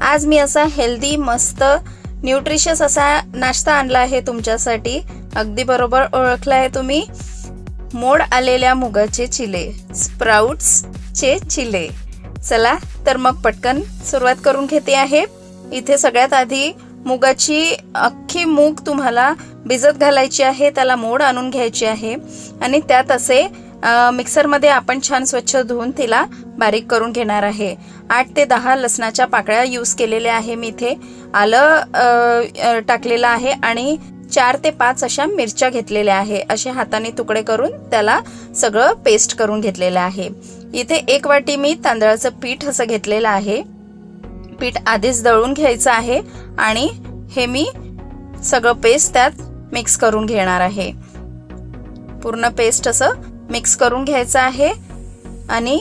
आज मी असा हेल्दी मस्त न्यूट्रिशियस असा नाश्ता आणला आहे तुमच्यासाठी। अगदी बरोबर ओळखला आहे तुम्ही, मोड आलेल्या मुगाचे चिले, स्प्राउट्स चे चिले। चला तर मग पटकन सुरुवात करून घेते आहे। इथे सगळ्यात आधी मुगाची अख्खी मूग तुम्हाला भिजत घालायची आहे, त्याला मोड आणून घ्यायची आहे आणि त्यात असे मिक्सर मध्ये आपण छान स्वच्छ धुवून तिला बारीक करून घेणार आहे। 8 ते 10 लसणाच्या पाकळ्या यूज केलेल्या आहे मी इथे, आलं टाकलेलं आहे आणि 4 ते 5 अशा मिरच्या घेतलेल्या आहे। असे हाताने तुकडे करून त्याला सगळं पेस्ट करून घेतलेलं आहे। इथे 1 वाटी मी तांदळाचं पीठ असं घेतलेलं आहे। पीठ आधीच दळून घ्यायचं आहे आणि हे मी सगळं पेस्ट त्यात मिक्स करून घेणार आहे। पूर्ण पेस्ट असं मिक्स करून घ्यायचं आहे आणि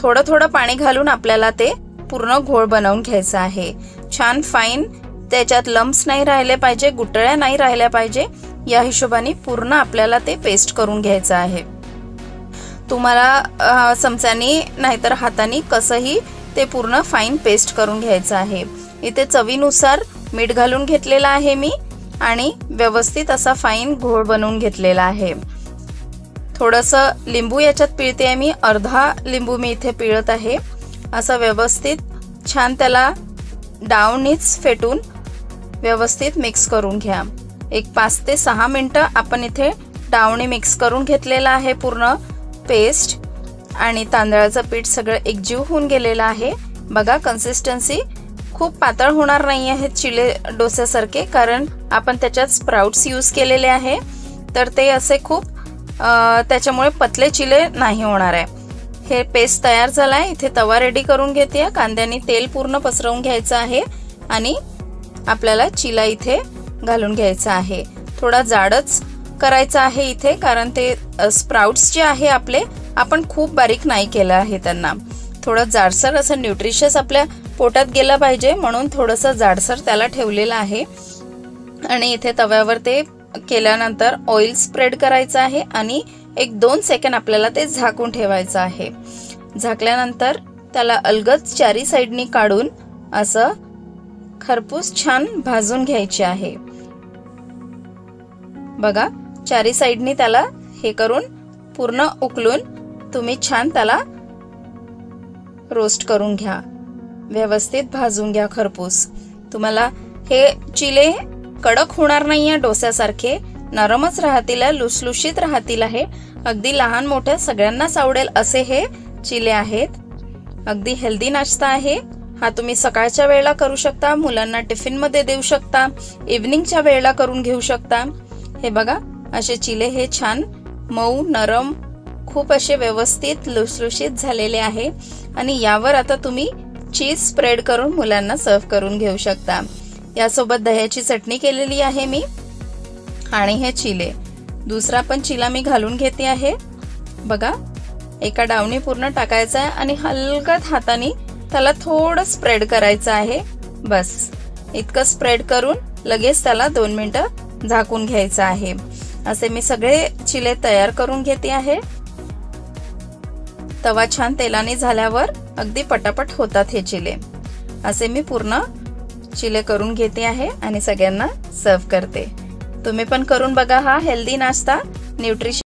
थोडं थोडं पाणी घालून आपल्याला ते पूर्ण घोळ बनवून घ्यायचा आहे। छान फाईन, त्याच्यात लम्प्स नाही राहिले पाहिजे, गुठळ्या नाही राहिल्या पाहिजे, या हिशोबाने पूर्ण आपल्याला ते पेस्ट करून घ्यायचं आहे। तुम्हाला चमच्यानी नाहीतर हातानी कसंही ते पूर्ण फाईन पेस्ट करून घ्यायचं आहे। इथे चवीनुसार मीठ घालून घेतलेला आहे मी आणि व्यवस्थित असा फाईन घोळ बनवून घेतलेला आहे। थोडंसं लिंबू याच्यात पिळते आहे मी, अर्धा लिंबू मी इथे पिळत आहे। असं व्यवस्थित छान त्याला डावणीच फेटून व्यवस्थित मिक्स करून घ्या। एक 5 ते 6 मिनिटं आपण इथे डावणी मिक्स करून घेतलेला आहे पूर्ण पेस्ट आणि तांदळाचं पीठ सगळं एकजीव होऊन गेलेलं आहे। बघा कन्सिस्टन्सी खूप पातळ होणार नाही आहे चिले डोस्यासारखे, कारण आपण त्याच्यात स्प्राउट्स यूज केलेले आहे, तर ते असे खूप त्याच्यामुळे पतले चिले नाही होणार आहे। हे पेस्ट तयार झालाय। इथे तवा रेडी करून घेते, कांद्याने तेल पूर्ण पसरवून घ्यायचं आहे आणि आपल्याला चिला इथे घालून घ्यायचा आहे। थोडा जाडच करायचा आहे इथे, कारण ते स्प्राउट्स जे आहे आपले आपण खूप बारीक नाही केलं आहे, त्यांना थोडं जाडसर असं न्यूट्रिशियस आपल्या पोटात गेलं पाहिजे म्हणून थोडंसं जाडसर त्याला ठेवलेलं आहे। आणि इथे तव्यावर ते केल्यानंतर ऑइल स्प्रेड करायचं आहे आणि 1-2 सेकंड आपल्याला ते झाकून ठेवायचं आहे। झाकल्यानंतर त्याला अलगद चारी साइडनी काढून असं खरपूस छान भाजून घ्यायचे आहे। बघा चारी साइडनी त्याला हे करून पूर्ण उकलून तुम्ही छान त्याला रोस्ट करून घ्या, व्यवस्थित भाजून घ्या खरपूस। तुम्हाला हे चिले कडक होणार नाहीये, डोस्यासारखे नरमच राहतील, लुसलुशीत राहतील आहे। अगदी लहान मोठ्या सगळ्यांनाच आवडेल असे हे चिले आहेत। अगदी हेल्दी नाश्ता आहे हा। तुम्ही सकाळच्या वेळेला करू शकता, मुलांना टिफिन मध्ये देऊ शकता, इव्हनिंगच्या वेळेला करून घेऊ शकता। हे बघा असे चिले हे छान मऊ नरम खूप असे व्यवस्थित लुसलुशीत झालेले आहे आणि यावर आता तुम्ही चीज स्प्रेड करून मुलांना सर्व करून घेऊ शकता। यासोबत दह्याची चटणी केलेली आहे मी आणि हे चिले, दुसरा पण चिला मी घालून घेते आहे। बघा एका डावणी पूर्ण टाकायचा आहे आणि हलकत हाताने त्याला थोडं स्प्रेड करायचं आहे, बस इतकं स्प्रेड करून लगेच त्याला 2 मिनिटं झाकून घ्यायचं आहे। असे मी सगळे चिले तयार करून घेते आहे। तवा छान तेलाने झाल्यावर अगदी पटापट होतात हे चिले। असे मी पूर्ण चिले करून घेते आहे आणि सगळ्यांना सर्व करते। तुम्ही पण करून बघा हा हेल्दी नाश्ता न्यूट्रिशन